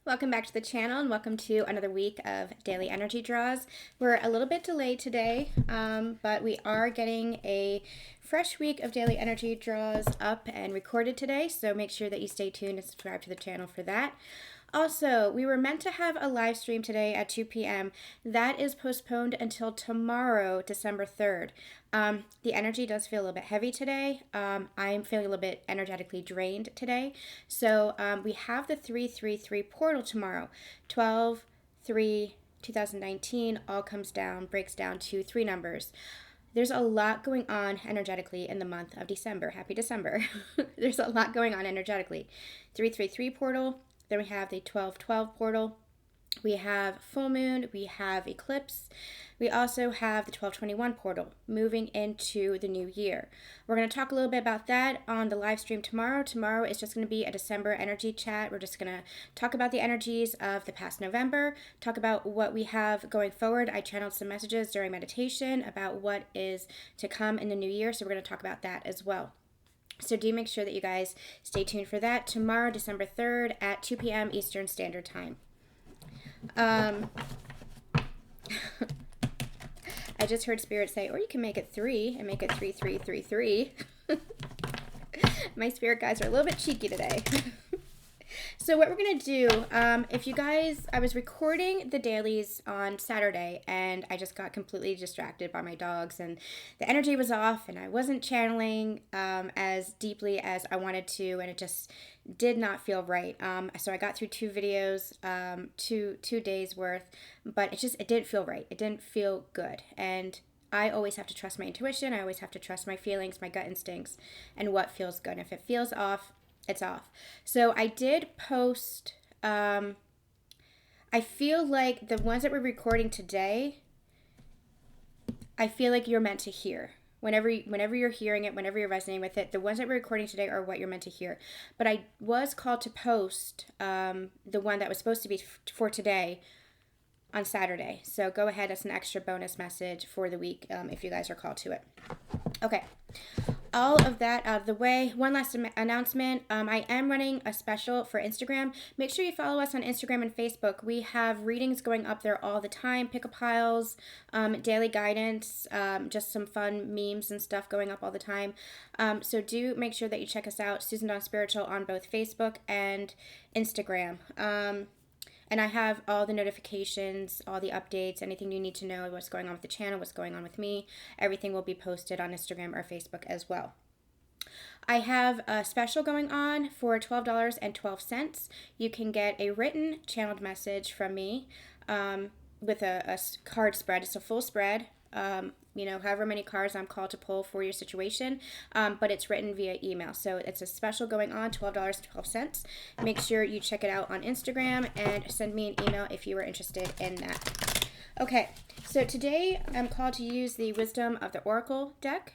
Welcome back to the channel and welcome to another week of daily energy draws. We're a little bit delayed today, but we are getting a fresh week of daily energy draws up and recorded today, so make sure that you stay tuned and subscribe to the channel for that. Also, we were meant to have a live stream today at 2 p.m. That is postponed until tomorrow, December 3rd. The energy does feel a little bit heavy today. I'm feeling a little bit energetically drained today. So we have the 333 portal tomorrow. 12/3/2019 all comes down, breaks down to three numbers. There's a lot going on energetically in the month of December. Happy December. There's a lot going on energetically. 333 portal. Then we have the 12/12 portal. We have full moon. We have eclipse. We also have the 12/21 portal moving into the new year. We're going to talk a little bit about that on the live stream tomorrow. Tomorrow is just going to be a December energy chat. We're just going to talk about the energies of the past November, talk about what we have going forward. I channeled some messages during meditation about what is to come in the new year, so we're going to talk about that as well. So do make sure that you guys stay tuned for that tomorrow, December 3rd at 2 p.m. Eastern Standard Time. I just heard Spirit say, or you can make it 3 and make it 3333. My spirit guys are a little bit cheeky today. So what we're going to do, if you guys, I was recording the dailies on Saturday and I just got completely distracted by my dogs and the energy was off and I wasn't channeling as deeply as I wanted to, and it just did not feel right. So I got through 2 videos, 2 days worth, but it didn't feel right. It didn't feel good. And I always have to trust my intuition. I always have to trust my feelings, my gut instincts, and what feels good. If it feels off, it's off. So I did post, I feel like the ones that we're recording today, I feel like you're meant to hear. Whenever you're hearing it, whenever you're resonating with it, the ones that we're recording today are what you're meant to hear. But I was called to post the one that was supposed to be for today on Saturday. So go ahead, that's an extra bonus message for the week if you guys are called to it. Okay. All of that out of the way. One last announcement. I am running a special for Instagram. Make sure you follow us on Instagram and Facebook. We have readings going up there all the time. Pick-a piles, daily guidance, just some fun memes and stuff going up all the time. So do make sure that you check us out. Susan Dawn Spiritual on both Facebook and Instagram. And I have all the notifications, all the updates, anything you need to know, what's going on with the channel, what's going on with me. Everything will be posted on Instagram or Facebook as well. I have a special going on for $12.12. You can get a written channeled message from me with a card spread. It's a full spread. However many cards I'm called to pull for your situation, but it's written via email. So it's a special going on, $12.12. Make sure you check it out on Instagram and send me an email if you are interested in that. Okay, so today I'm called to use the Wisdom of the Oracle deck.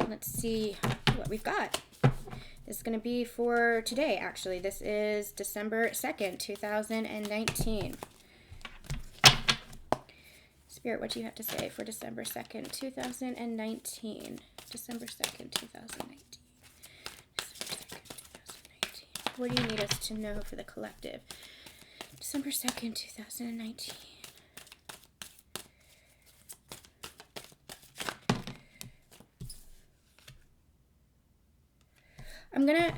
Let's see what we've got. This is going to be for today, actually. This is December 2nd, 2019. Spirit, what do you have to say for December 2nd, 2019? December 2nd, 2019. December 2nd, 2019. What do you need us to know for the collective? December 2nd, 2019.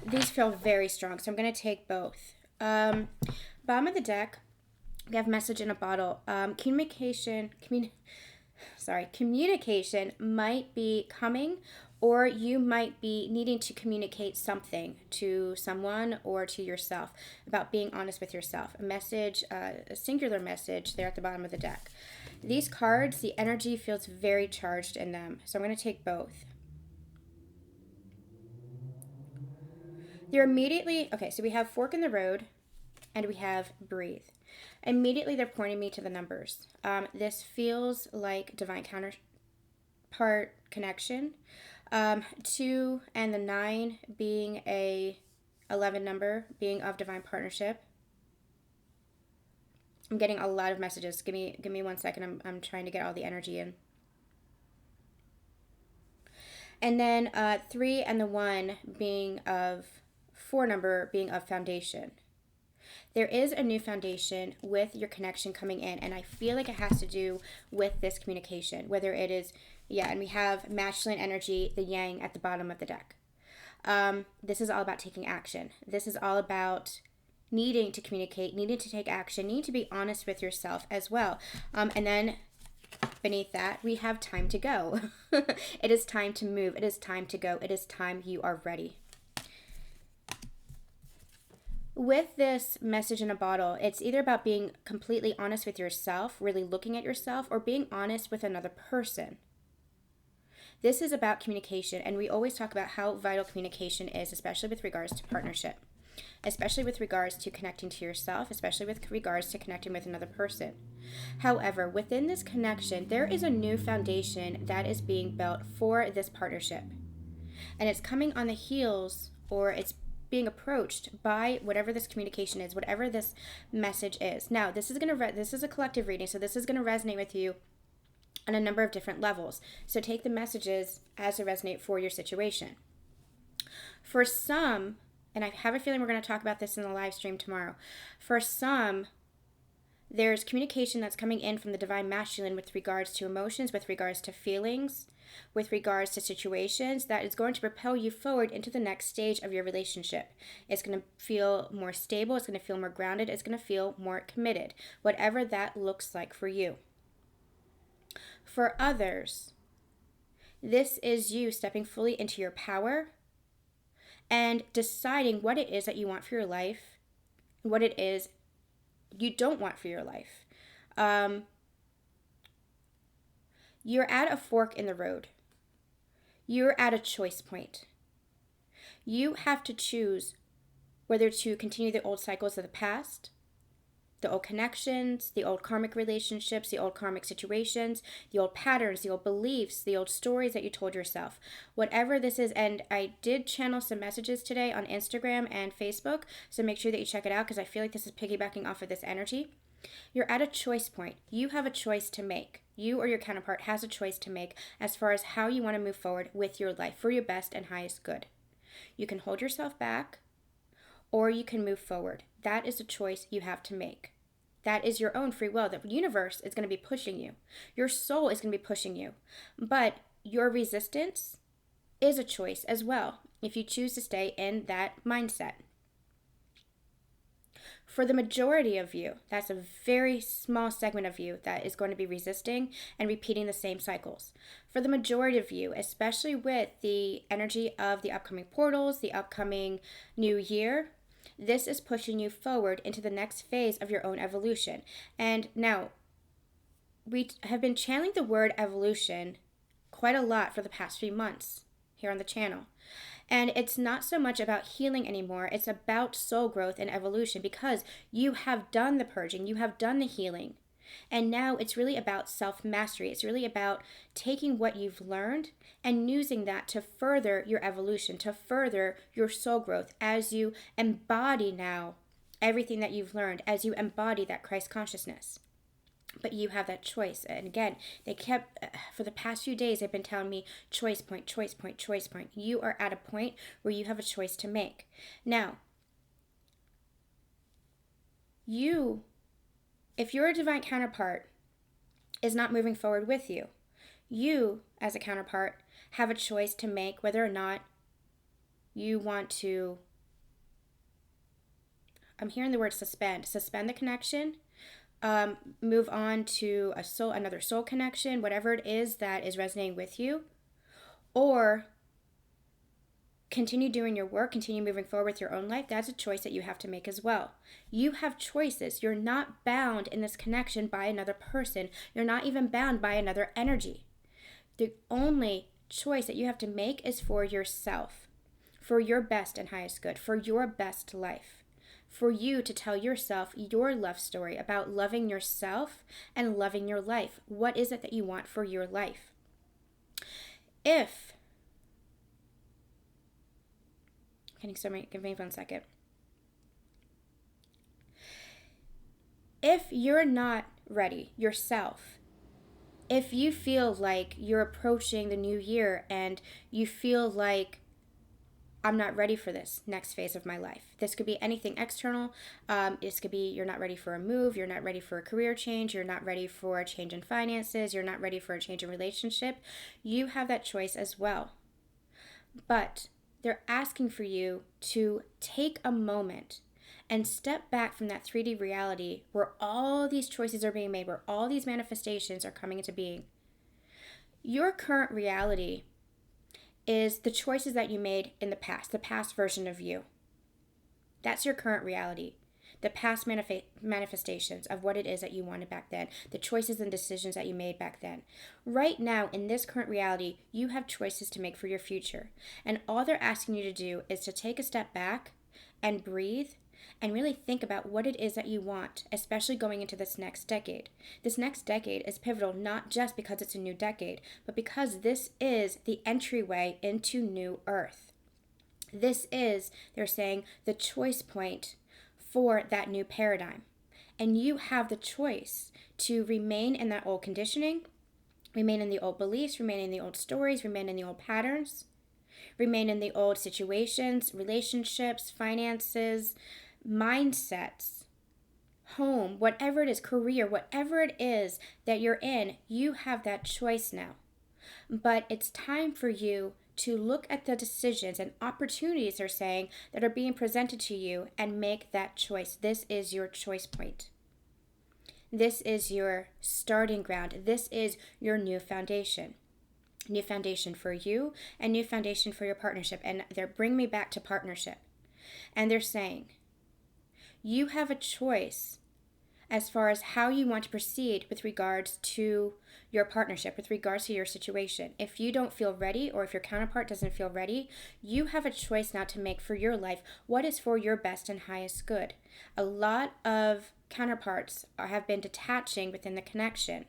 These feel very strong, so I'm going to take both. Bottom of the deck, we have message in a bottle. Communication might be coming, or you might be needing to communicate something to someone or to yourself about being honest with yourself. A message, a singular message there at the bottom of the deck. These cards, the energy feels very charged in them, so I'm going to take both. They're immediately, okay, so we have fork in the road and we have breathe. Immediately they're pointing me to the numbers. This feels like divine counterpart connection. 2 and the 9 being a 11 number, being of divine partnership. I'm getting a lot of messages. Give me 1 second. I'm trying to get all the energy in. And then 3 and the 1 being of 4 number being of foundation. There is a new foundation with your connection coming in, and I feel like it has to do with this communication, whether it is, yeah, and we have masculine energy, the yang at the bottom of the deck. This is all about taking action. This is all about needing to communicate, needing to take action, needing to be honest with yourself as well. And then beneath that, we have time to go. It is time to move. It is time to go. It is time you are ready. With this message in a bottle, it's either about being completely honest with yourself, really looking at yourself, or being honest with another person. This is about communication, and we always talk about how vital communication is, especially with regards to partnership, especially with regards to connecting to yourself, especially with regards to connecting with another person. However, within this connection, there is a new foundation that is being built for this partnership, and it's coming on the heels, or it's being approached by whatever this communication is, whatever this message is. Now, this is a collective reading, so this is going to resonate with you on a number of different levels. So take the messages as they resonate for your situation. For some, and I have a feeling we're going to talk about this in the live stream tomorrow. For some, there's communication that's coming in from the divine masculine with regards to emotions, with regards to feelings, with regards to situations that is going to propel you forward into the next stage of your relationship. It's going to feel more stable. It's going to feel more grounded. It's going to feel more committed, whatever that looks like for you. For others, this is you stepping fully into your power and deciding what it is that you want for your life, and what it is you don't want for your life. You're at a fork in the road. You're at a choice point. You have to choose whether to continue the old cycles of the past, the old connections, the old karmic relationships, the old karmic situations, the old patterns, the old beliefs, the old stories that you told yourself. Whatever this is, and I did channel some messages today on Instagram and Facebook, so make sure that you check it out because I feel like this is piggybacking off of this energy. You're at a choice point. You have a choice to make. You or your counterpart has a choice to make as far as how you want to move forward with your life for your best and highest good. You can hold yourself back, or you can move forward. That is a choice you have to make. That is your own free will. The universe is going to be pushing you. Your soul is going to be pushing you. But your resistance is a choice as well if you choose to stay in that mindset. For the majority of you, that's a very small segment of you that is going to be resisting and repeating the same cycles. For the majority of you, especially with the energy of the upcoming portals, the upcoming new year, this is pushing you forward into the next phase of your own evolution. And now, we have been channeling the word evolution quite a lot for the past few months here on the channel. And it's not so much about healing anymore. It's about soul growth and evolution because you have done the purging, you have done the healing. And now it's really about self-mastery. It's really about taking what you've learned and using that to further your evolution, to further your soul growth as you embody now everything that you've learned, as you embody that Christ consciousness. But you have that choice. And again, they kept, for the past few days, they've been telling me, choice point, choice point, choice point. You are at a point where you have a choice to make. Now, if your divine counterpart is not moving forward with you, you, as a counterpart, have a choice to make whether or not you want to, I'm hearing the word suspend the connection, move on to another soul connection, whatever it is that is resonating with you, or continue doing your work, continue moving forward with your own life. That's a choice that you have to make as well. You have choices. You're not bound in this connection by another person. You're not even bound by another energy. The only choice that you have to make is for yourself, for your best and highest good, for your best life. For you to tell yourself your love story about loving yourself and loving your life. What is it that you want for your life? Give me 1 second. If you're not ready yourself, if you feel like you're approaching the new year and you feel like I'm not ready for this next phase of my life. This could be anything external. This could be you're not ready for a move. You're not ready for a career change. You're not ready for a change in finances. You're not ready for a change in relationship. You have that choice as well. But they're asking for you to take a moment and step back from that 3D reality where all these choices are being made, where all these manifestations are coming into being. Your current reality is the choices that you made in the past version of you. That's your current reality. The past manifestations of what it is that you wanted back then, the choices and decisions that you made back then. Right now, in this current reality, you have choices to make for your future. And all they're asking you to do is to take a step back and breathe and really think about what it is that you want, especially going into this next decade. This next decade is pivotal not just because it's a new decade, but because this is the entryway into New Earth. This is, they're saying, the choice point for that new paradigm. And you have the choice to remain in that old conditioning, remain in the old beliefs, remain in the old stories, remain in the old patterns, remain in the old situations, relationships, finances, mindsets, home, whatever it is, career, whatever it is that you're in, you have that choice now. But it's time for you to look at the decisions and opportunities, they're saying, that are being presented to you and make that choice. This is your choice point. This is your starting ground. This is your new foundation. New foundation for you and new foundation for your partnership. And they're bringing me back to partnership. And they're saying, you have a choice as far as how you want to proceed with regards to your partnership, with regards to your situation. If you don't feel ready, or if your counterpart doesn't feel ready, you have a choice now to make for your life what is for your best and highest good. A lot of counterparts have been detaching within the connection,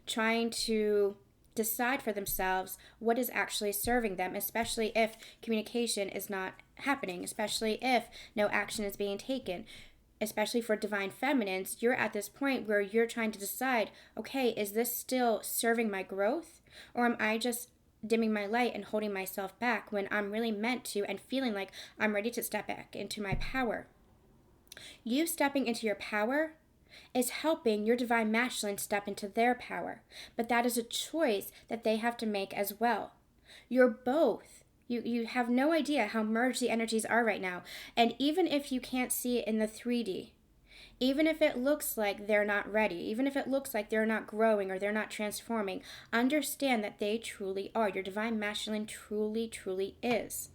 trying to decide for themselves what is actually serving them, especially if communication is not happening, especially if no action is being taken. Especially for divine feminines, you're at this point where you're trying to decide, okay, is this still serving my growth? Or am I just dimming my light and holding myself back when I'm really meant to and feeling like I'm ready to step back into my power? You stepping into your power is helping your divine masculine step into their power. But that is a choice that they have to make as well. You're both. You have no idea how merged the energies are right now. And even if you can't see it in the 3D, even if it looks like they're not ready, even if it looks like they're not growing or they're not transforming, understand that they truly are. Your divine masculine truly, truly is.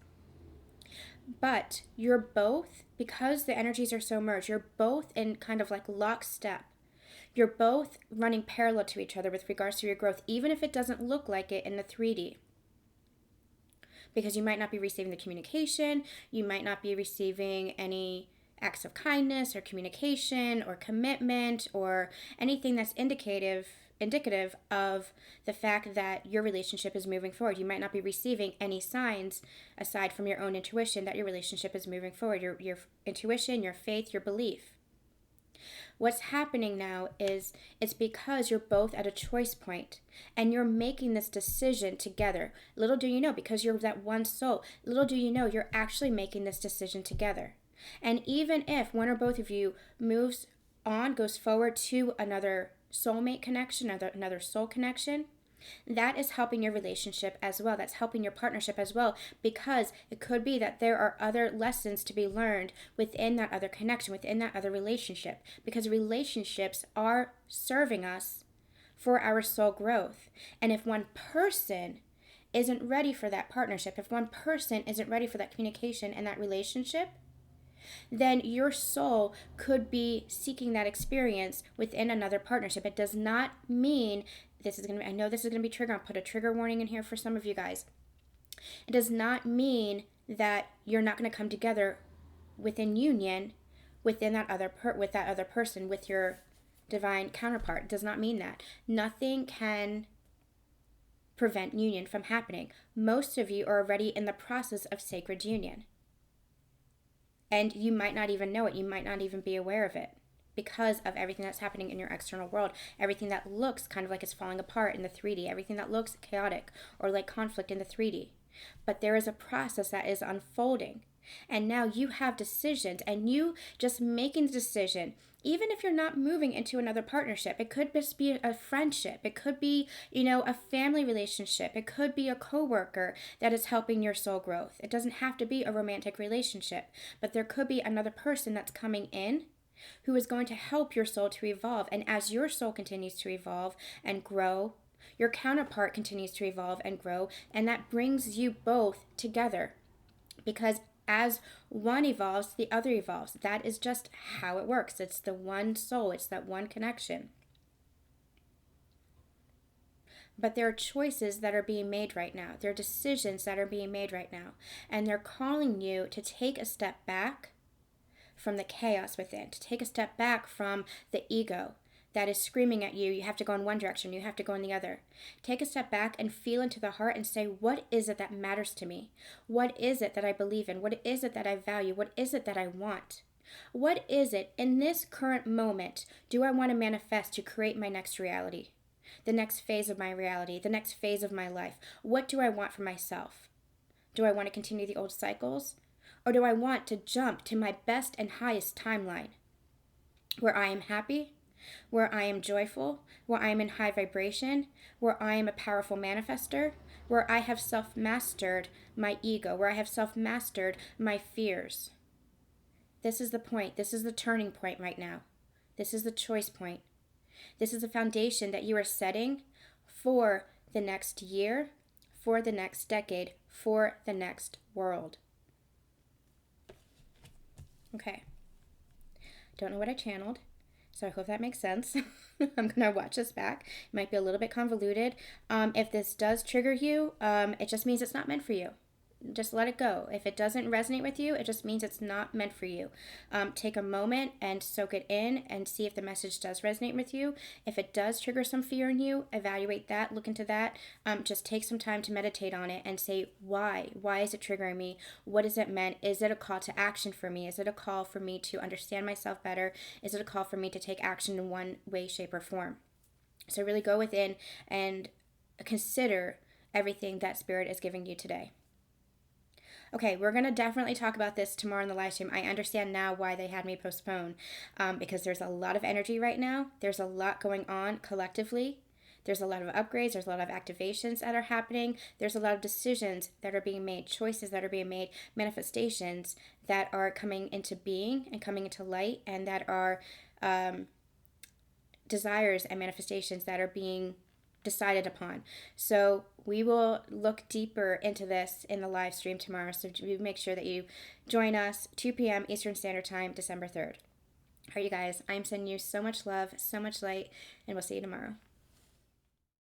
But you're both, because the energies are so merged, you're both in kind of like lockstep. You're both running parallel to each other with regards to your growth, even if it doesn't look like it in the 3D. Because you might not be receiving the communication, you might not be receiving any acts of kindness or communication or commitment or anything that's indicative of the fact that your relationship is moving forward. You might not be receiving any signs aside from your own intuition that your relationship is moving forward, your intuition, your faith, your belief. What's happening now is it's because you're both at a choice point and you're making this decision together. Little do you know, because you're that one soul, little do you know you're actually making this decision together. And even if one or both of you moves on, goes forward to another soulmate connection, another soul connection, that is helping your relationship as well. That's helping your partnership as well, because it could be that there are other lessons to be learned within that other connection, within that other relationship, because relationships are serving us for our soul growth. And if one person isn't ready for that partnership, if one person isn't ready for that communication and that relationship, then your soul could be seeking that experience within another partnership. It does not mean I know this is going to be trigger. I'll put a trigger warning in here for some of you guys. It does not mean that you're not going to come together within union within that other with that other person, with your divine counterpart. It does not mean that. Nothing can prevent union from happening. Most of you are already in the process of sacred union. And you might not even know it. You might not even be aware of it, because of everything that's happening in your external world, everything that looks kind of like it's falling apart in the 3D, everything that looks chaotic or like conflict in the 3D. But there is a process that is unfolding. And now you have decisions, and you just making the decision, even if you're not moving into another partnership, it could just be a friendship, it could be, a family relationship, it could be a coworker that is helping your soul growth. It doesn't have to be a romantic relationship, but there could be another person that's coming in who is going to help your soul to evolve. And as your soul continues to evolve and grow, your counterpart continues to evolve and grow, and that brings you both together. Because as one evolves, the other evolves. That is just how it works. It's the one soul. It's that one connection. But there are choices that are being made right now. There are decisions that are being made right now. And they're calling you to take a step back from the chaos within, to take a step back from the ego that is screaming at you, you have to go in one direction, you have to go in the other. Take a step back and feel into the heart and say, what is it that matters to me? What is it that I believe in? What is it that I value? What is it that I want? What is it in this current moment do I want to manifest to create my next reality? The next phase of my reality, the next phase of my life. What do I want for myself? Do I want to continue the old cycles? Or do I want to jump to my best and highest timeline where I am happy, where I am joyful, where I am in high vibration, where I am a powerful manifester, where I have self-mastered my ego, where I have self-mastered my fears? This is the point. This is the turning point right now. This is the choice point. This is the foundation that you are setting for the next year, for the next decade, for the next world. Okay. Don't know what I channeled, so I hope that makes sense. I'm going to watch this back. It might be a little bit convoluted. If this does trigger you, it just means it's not meant for you. Just let it go. If it doesn't resonate with you, it just means it's not meant for you. Take a moment and soak it in and see if the message does resonate with you. If it does trigger some fear in you, evaluate that, look into that. Just take some time to meditate on it and say, why? Why is it triggering me? What is it meant? Is it a call to action for me? Is it a call for me to understand myself better? Is it a call for me to take action in one way, shape, or form? So really go within and consider everything that Spirit is giving you today. Okay, we're going to definitely talk about this tomorrow in the live stream. I understand now why they had me postpone, because there's a lot of energy right now. There's a lot going on collectively. There's a lot of upgrades. There's a lot of activations that are happening. There's a lot of decisions that are being made, choices that are being made, manifestations that are coming into being and coming into light, and that are desires and manifestations that are being decided upon. So we will look deeper into this in the live stream tomorrow. So make sure that you join us 2 p.m. Eastern Standard Time, December 3rd. All right, you guys, I'm sending you so much love, so much light, and we'll see you tomorrow.